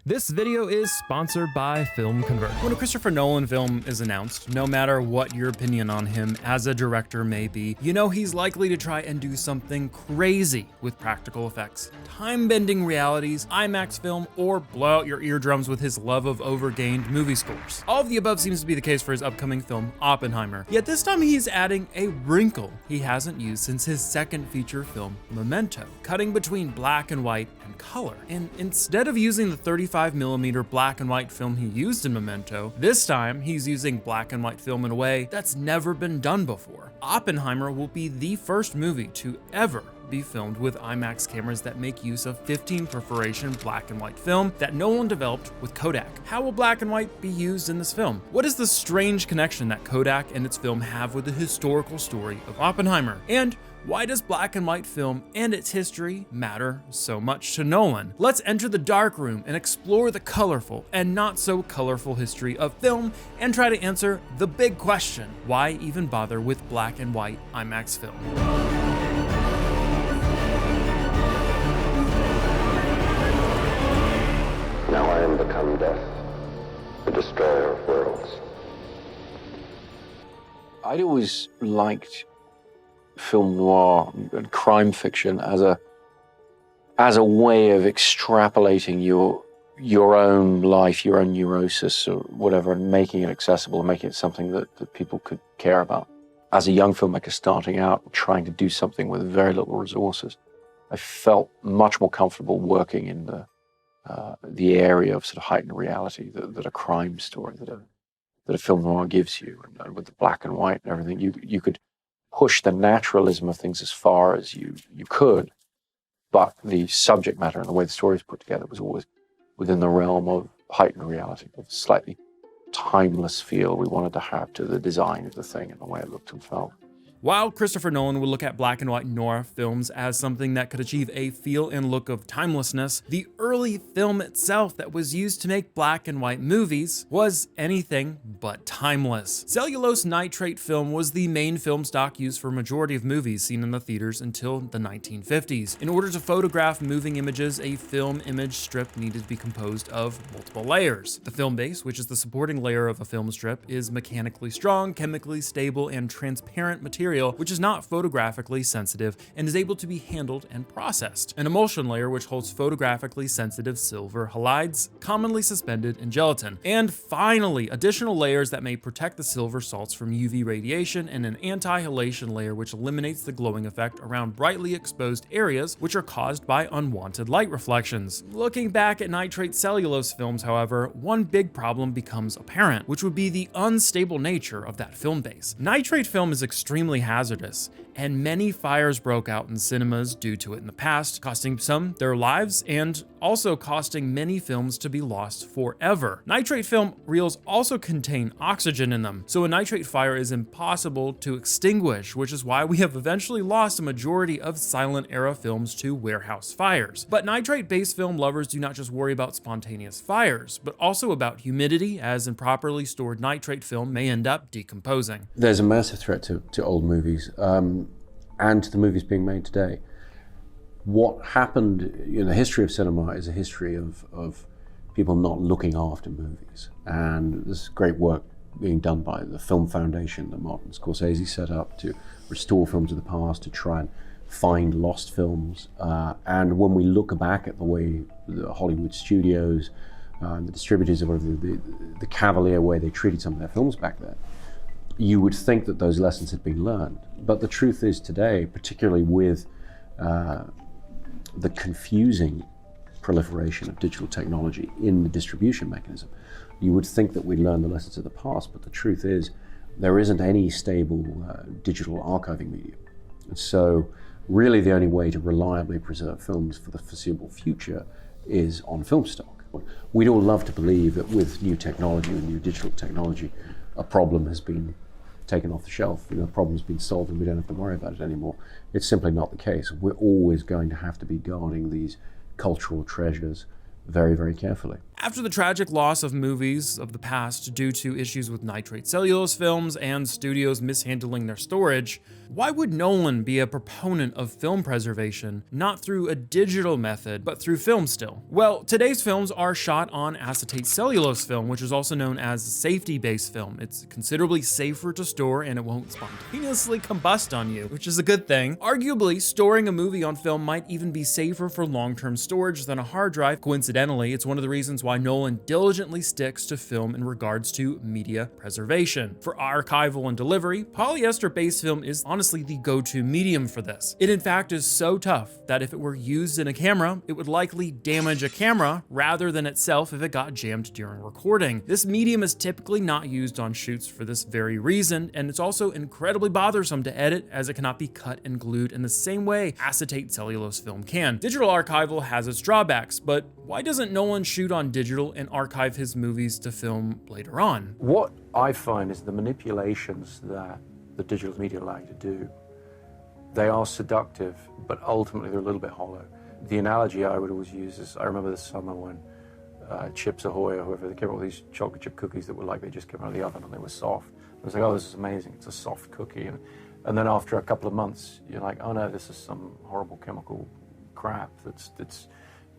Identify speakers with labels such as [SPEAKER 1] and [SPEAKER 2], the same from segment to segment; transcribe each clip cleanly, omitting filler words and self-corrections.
[SPEAKER 1] This video is sponsored by Film Convert. When a Christopher Nolan film is announced, no matter what your opinion on him as a director may be, you know he's likely to try and do something crazy with practical effects, time-bending realities, IMAX film, or blow out your eardrums with his love of overgained movie scores. All of the above seems to be the case for his upcoming film, Oppenheimer. Yet this time he's adding a wrinkle he hasn't used since his second feature film, Memento, cutting between black and white and color. And instead of using the 35mm black and white film he used in Memento, this time he's using black and white film in a way that's never been done before. Oppenheimer will be the first movie to ever be filmed with IMAX cameras that make use of 15 perforation black and white film that Nolan developed with Kodak. How will black and white be used in this film? What is the strange connection that Kodak and its film have with the historical story of Oppenheimer? And why does black and white film and its history matter so much to Nolan? Let's enter the dark room and explore the colorful and not so colorful history of film and try to answer the big question: why even bother with black and white IMAX film?
[SPEAKER 2] Now I am become death, the destroyer of worlds.
[SPEAKER 3] I'd always liked film noir and crime fiction as a way of extrapolating your own life, your own neurosis or whatever, and making it accessible and making it something that people could care about. As a young filmmaker starting out, trying to do something with very little resources, I felt much more comfortable working in the area of sort of heightened reality that a crime story, that a film noir gives you, and with the black and white and everything, you could push the naturalism of things as far as you could, but the subject matter and the way the story is put together was always within the realm of heightened reality, of slightly timeless feel we wanted to have to the design of the thing and the way it looked and felt.
[SPEAKER 1] While Christopher Nolan would look at black and white noir films as something that could achieve a feel and look of timelessness, the early film itself that was used to make black and white movies was anything but timeless. Cellulose nitrate film was the main film stock used for a majority of movies seen in the theaters until the 1950s. In order to photograph moving images, a film image strip needed to be composed of multiple layers. The film base, which is the supporting layer of a film strip, is mechanically strong, chemically stable, and transparent material which is not photographically sensitive and is able to be handled and processed. An emulsion layer which holds photographically sensitive silver halides, commonly suspended in gelatin. And finally, additional layers that may protect the silver salts from UV radiation, and an anti-halation layer which eliminates the glowing effect around brightly exposed areas which are caused by unwanted light reflections. Looking back at nitrate cellulose films, however, one big problem becomes apparent, which would be the unstable nature of that film base. Nitrate film is extremely hazardous, and many fires broke out in cinemas due to it in the past, costing some their lives and also costing many films to be lost forever. Nitrate film reels also contain oxygen in them, so a nitrate fire is impossible to extinguish, which is why we have eventually lost a majority of silent era films to warehouse fires. But nitrate-based film lovers do not just worry about spontaneous fires, but also about humidity, as improperly stored nitrate film may end up decomposing.
[SPEAKER 3] There's a massive threat to old movies and to the movies being made today. What happened in the history of cinema is a history of people not looking after movies. And there's great work being done by the Film Foundation that Martin Scorsese set up to restore films of the past, to try and find lost films. And when we look back at the way the Hollywood studios and the distributors, or the cavalier way they treated some of their films back then, you would think that those lessons had been learned. But the truth is today, particularly with the confusing proliferation of digital technology in the distribution mechanism, you would think that we'd learned the lessons of the past, but the truth is there isn't any stable digital archiving medium. And so really the only way to reliably preserve films for the foreseeable future is on film stock. We'd all love to believe that with new technology, with new digital technology, a problem has been taken off the shelf, the problem's been solved and we don't have to worry about it anymore. It's simply not the case. We're always going to have to be guarding these cultural treasures very, very carefully.
[SPEAKER 1] After the tragic loss of movies of the past due to issues with nitrate cellulose films and studios mishandling their storage, why would Nolan be a proponent of film preservation, not through a digital method, but through film still? Well, today's films are shot on acetate cellulose film, which is also known as safety-based film. It's considerably safer to store and it won't spontaneously combust on you, which is a good thing. Arguably, storing a movie on film might even be safer for long-term storage than a hard drive. Coincidentally, it's one of the reasons why Nolan diligently sticks to film in regards to media preservation. For archival and delivery, polyester-based film is honestly the go-to medium for this. It in fact is so tough that if it were used in a camera, it would likely damage a camera rather than itself if it got jammed during recording. This medium is typically not used on shoots for this very reason, and it's also incredibly bothersome to edit as it cannot be cut and glued in the same way acetate cellulose film can. Digital archival has its drawbacks, but why doesn't Nolan shoot on digital and archive his movies to film later on?
[SPEAKER 3] What I find is the manipulations that the digital media allow you to do, they are seductive, but ultimately they're a little bit hollow. The analogy I would always use is, I remember this summer when Chips Ahoy or whoever, they came up with these chocolate chip cookies that were like they just came out of the oven and they were soft. I was like, oh, this is amazing, it's a soft cookie. And then after a couple of months, you're like, oh no, this is some horrible chemical crap that's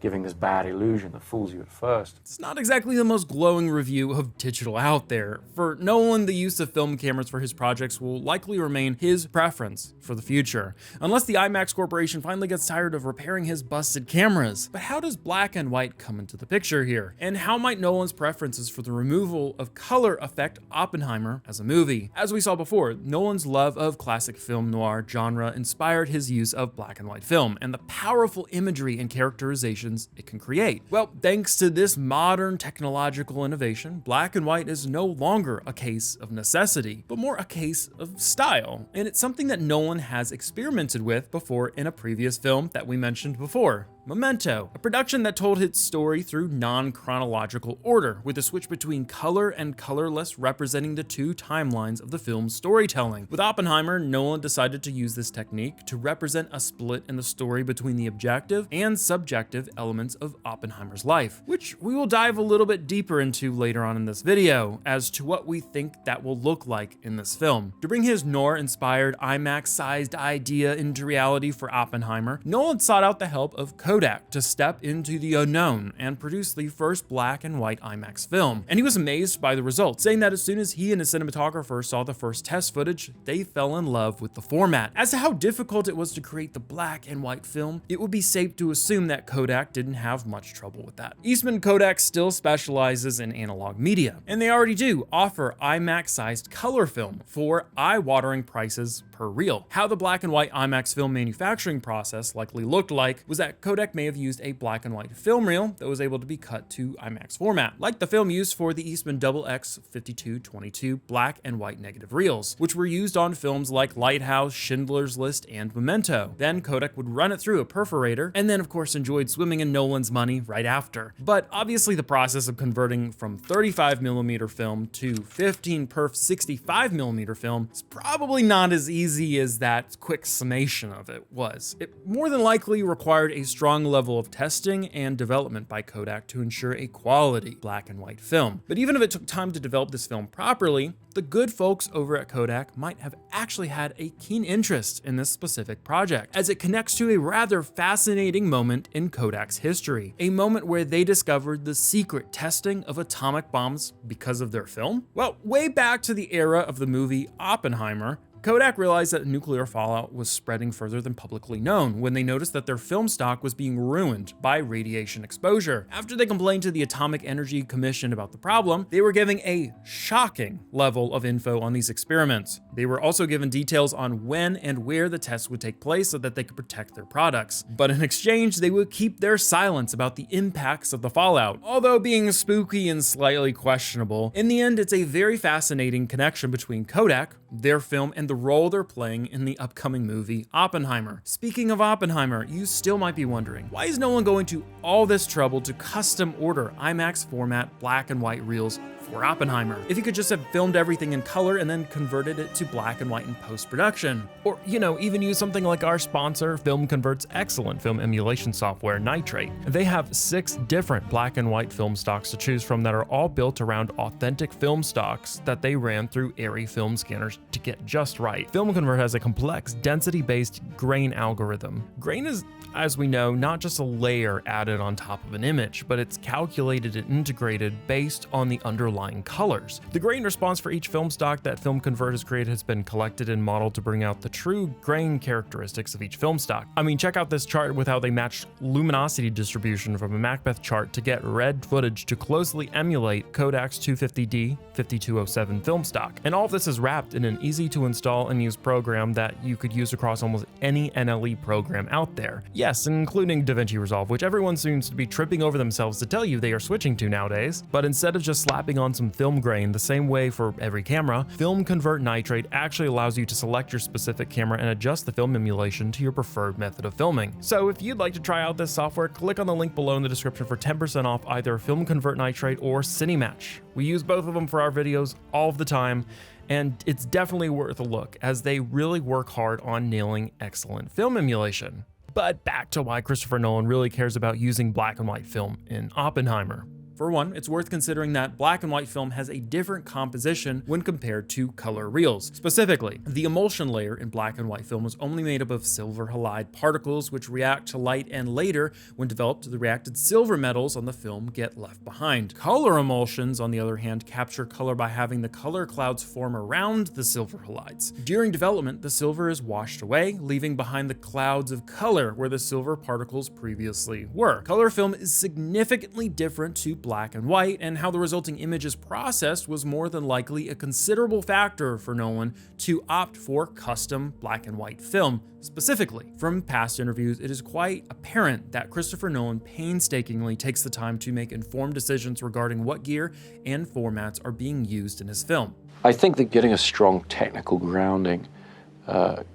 [SPEAKER 3] giving this bad illusion that fools you at first.
[SPEAKER 1] It's not exactly the most glowing review of digital out there. For Nolan, the use of film cameras for his projects will likely remain his preference for the future, unless the IMAX Corporation finally gets tired of repairing his busted cameras. But how does black and white come into the picture here? And how might Nolan's preferences for the removal of color affect Oppenheimer as a movie? As we saw before, Nolan's love of classic film noir genre inspired his use of black and white film and the powerful imagery and characterization it can create. Well, thanks to this modern technological innovation, black and white is no longer a case of necessity, but more a case of style. And it's something that Nolan has experimented with before in a previous film that we mentioned before, Memento, a production that told its story through non-chronological order, with a switch between color and colorless representing the two timelines of the film's storytelling. With Oppenheimer, Nolan decided to use this technique to represent a split in the story between the objective and subjective elements of Oppenheimer's life, which we will dive a little bit deeper into later on in this video as to what we think that will look like in this film. To bring his Noir-inspired IMAX-sized idea into reality for Oppenheimer, Nolan sought out the help of KODAK to step into the unknown and produce the first black and white IMAX film. And he was amazed by the results, saying that as soon as he and his cinematographer saw the first test footage, they fell in love with the format. As to how difficult it was to create the black and white film, it would be safe to assume that KODAK didn't have much trouble with that. Eastman Kodak still specializes in analog media, and they already do offer IMAX-sized color film for eye-watering prices per reel. How the black and white IMAX film manufacturing process likely looked like was that Kodak may have used a black and white film reel that was able to be cut to IMAX format, like the film used for the Eastman XX5222 black and white negative reels, which were used on films like Lighthouse, Schindler's List, and Memento. Then Kodak would run it through a perforator, and then of course enjoyed swimming in Nolan's money right after. But obviously the process of converting from 35mm film to 15 perf 65mm film is probably not as easy as that quick summation of it was. It more than likely required a strong level of testing and development by Kodak to ensure a quality black and white film. But even if it took time to develop this film properly, the good folks over at Kodak might have actually had a keen interest in this specific project, as it connects to a rather fascinating moment in Kodak's history, a moment where they discovered the secret testing of atomic bombs because of their film. Well, way back to the era of the movie Oppenheimer, Kodak realized that nuclear fallout was spreading further than publicly known when they noticed that their film stock was being ruined by radiation exposure. After they complained to the Atomic Energy Commission about the problem, they were giving a shocking level of info on these experiments. They were also given details on when and where the tests would take place so that they could protect their products. But in exchange, they would keep their silence about the impacts of the fallout. Although being spooky and slightly questionable, in the end, it's a very fascinating connection between Kodak, their film, and the role they're playing in the upcoming movie Oppenheimer. Speaking of Oppenheimer, you still might be wondering, why is Nolan going to all this trouble to custom order IMAX format black and white reels for Oppenheimer. If he could just have filmed everything in color and then converted it to black and white in post-production. Or, even use something like our sponsor, Film Convert's excellent film emulation software, NITRATE. They have 6 different black and white film stocks to choose from that are all built around authentic film stocks that they ran through ARRI film scanners to get just right. Film Convert has a complex, density-based grain algorithm. Grain is, as we know, not just a layer added on top of an image, but it's calculated and integrated based on the underlying colors. The grain response for each film stock that Film Convert has created has been collected and modeled to bring out the true grain characteristics of each film stock. I mean, check out this chart with how they matched luminosity distribution from a Macbeth chart to get red footage to closely emulate Kodak's 250D 5207 film stock. And all of this is wrapped in an easy to install and use program that you could use across almost any NLE program out there. Yes, including DaVinci Resolve, which everyone seems to be tripping over themselves to tell you they are switching to nowadays. But instead of just slapping on some film grain the same way for every camera, Film Convert NITRATE actually allows you to select your specific camera and adjust the film emulation to your preferred method of filming. So if you'd like to try out this software, click on the link below in the description for 10% off either Film Convert NITRATE or CINEMATCH. We use both of them for our videos all of the time, and it's definitely worth a look as they really work hard on nailing excellent film emulation. But back to why Christopher Nolan really cares about using black and white film in Oppenheimer. For one, it's worth considering that black and white film has a different composition when compared to color reels. Specifically, the emulsion layer in black and white film is only made up of silver halide particles which react to light, and later, when developed, the reacted silver metals on the film get left behind. Color emulsions, on the other hand, capture color by having the color clouds form around the silver halides. During development, the silver is washed away, leaving behind the clouds of color where the silver particles previously were. Color film is significantly different to black and white, and how the resulting image is processed was more than likely a considerable factor for Nolan to opt for custom black and white film. Specifically, from past interviews, it is quite apparent that Christopher Nolan painstakingly takes the time to make informed decisions regarding what gear and formats are being used in his film.
[SPEAKER 3] I think that getting a strong technical grounding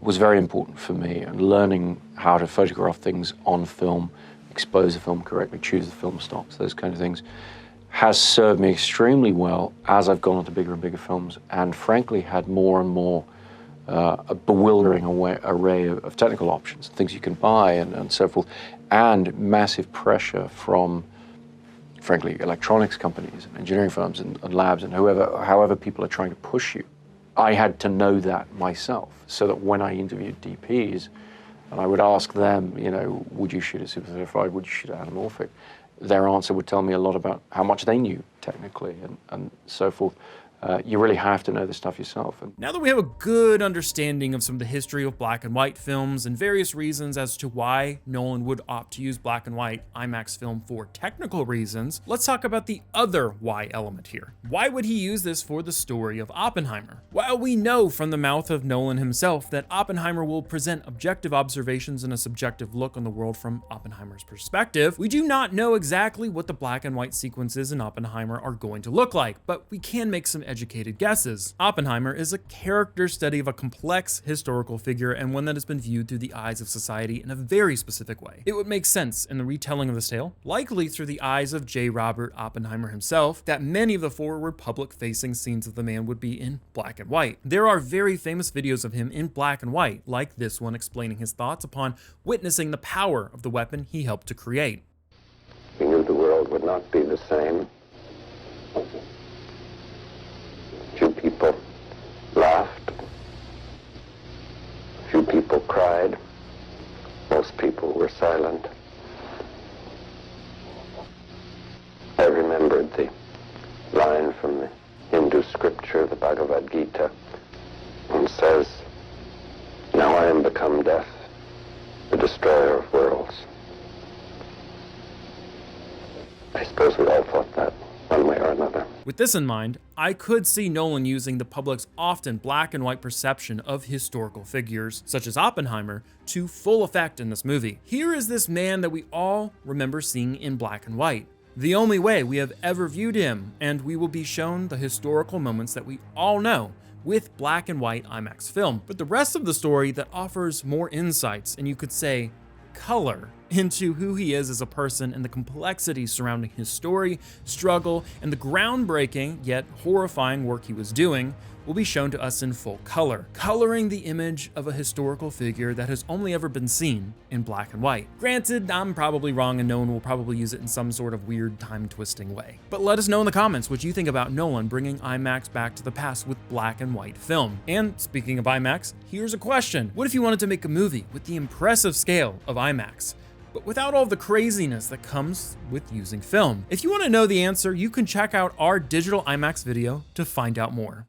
[SPEAKER 3] was very important for me, and learning how to photograph things on film, expose the film correctly, choose the film stocks, those kind of things, has served me extremely well as I've gone on to bigger and bigger films, and frankly had more and more a bewildering array of technical options, things you can buy and so forth, and massive pressure from, frankly, electronics companies and engineering firms and labs and however people are trying to push you. I had to know that myself, so that when I interviewed DPs, and I would ask them, would you shoot a Super 35, would you shoot an anamorphic? Their answer would tell me a lot about how much they knew technically and so forth. You really have to know this stuff yourself.
[SPEAKER 1] Now that we have a good understanding of some of the history of black and white films and various reasons as to why Nolan would opt to use black and white IMAX film for technical reasons, let's talk about the other why element here. Why would he use this for the story of Oppenheimer? While we know from the mouth of Nolan himself that Oppenheimer will present objective observations and a subjective look on the world from Oppenheimer's perspective, we do not know exactly what the black and white sequences in Oppenheimer are going to look like, but we can make some educated guesses. Oppenheimer is a character study of a complex historical figure, and one that has been viewed through the eyes of society in a very specific way. It would make sense in the retelling of this tale, likely through the eyes of J. Robert Oppenheimer himself, that many of the forward public-facing scenes of the man would be in black and white. There are very famous videos of him in black and white, like this one explaining his thoughts upon witnessing the power of the weapon he helped to create.
[SPEAKER 2] We knew the world would not be the same. Few people laughed. Few people cried. Most people were silent. I remembered the line from the Hindu scripture, the Bhagavad Gita, and says, "Now I am become death, the destroyer of worlds." I suppose we all thought that one way or another.
[SPEAKER 1] With this in mind, I could see Nolan using the public's often black and white perception of historical figures, such as Oppenheimer, to full effect in this movie. Here is this man that we all remember seeing in black and white, the only way we have ever viewed him, and we will be shown the historical moments that we all know with black and white IMAX film. But the rest of the story that offers more insights, and you could say color, into who he is as a person and the complexities surrounding his story, struggle, and the groundbreaking yet horrifying work he was doing will be shown to us in full color, coloring the image of a historical figure that has only ever been seen in black and white. Granted, I'm probably wrong and no one will probably use it in some sort of weird time-twisting way. But let us know in the comments what you think about Nolan bringing IMAX back to the past with black and white film. And speaking of IMAX, here's a question. What if you wanted to make a movie with the impressive scale of IMAX, but without all the craziness that comes with using film? If you want to know the answer, you can check out our Digital IMAX video to find out more.